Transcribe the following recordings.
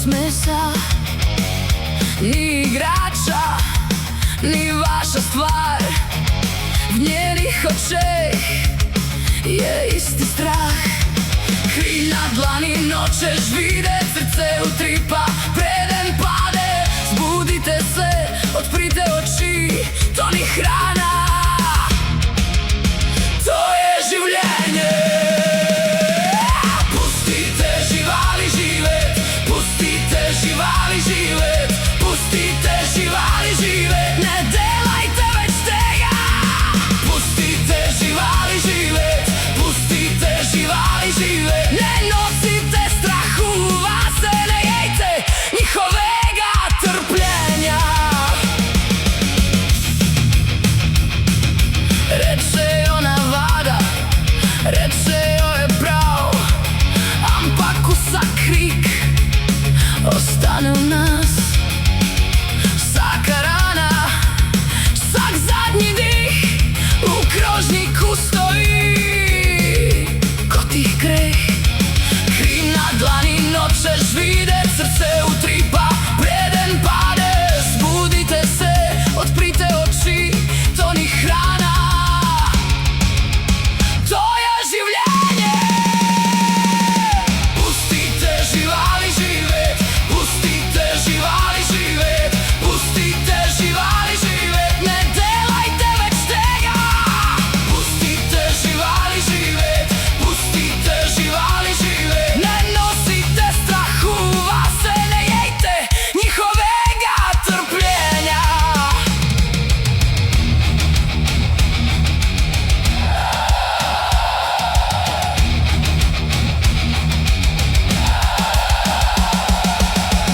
smesa, ni igrača, ni vaša stvar. V njenih očeh je isti strah. Kri na dlani nočeš videti, srce utripa preden pade. Zbudite se, odprite oči, to ni hrana, to je življenje. Pustite živali živet, pustite živali živet, pustite živali živet, ne delajte več tega. Pustite živali živet, pustite živali živet, ne nosite strahu vase, ne jejte njihovega trpljenja. Rečejo navada, rečejo je prav, ampak vsak krik ostane v nas. Vsaka rana, vsak zadnji dih v krožniku stoji kot jih greh. Kri na dlani nočeš videti, srce utripa preden pade. Zbudite se, odprite oči, to ni hrana, to je življenje. Pustite živali živet, pustite živali živet, pustite živali živet, ne delajte več tega. Pustite živali živet, pustite živali živet, ne nosite strahu vase, ne jejte njihovega trpljenja.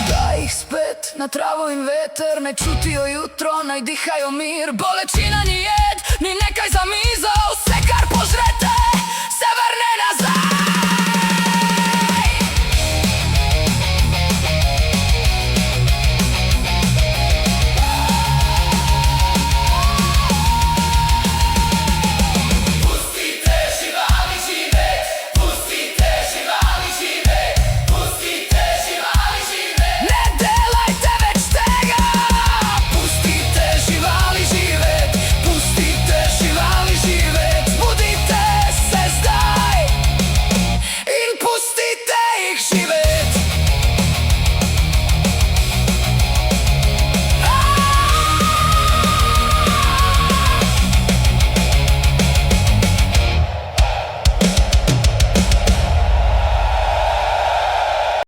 Daj jih spet na travo in veter, naj čutijo jutro, naj dihajo mir. Bolečina ni jed, ni nekaj za mizo, vse kar požrete se vrne nazaj.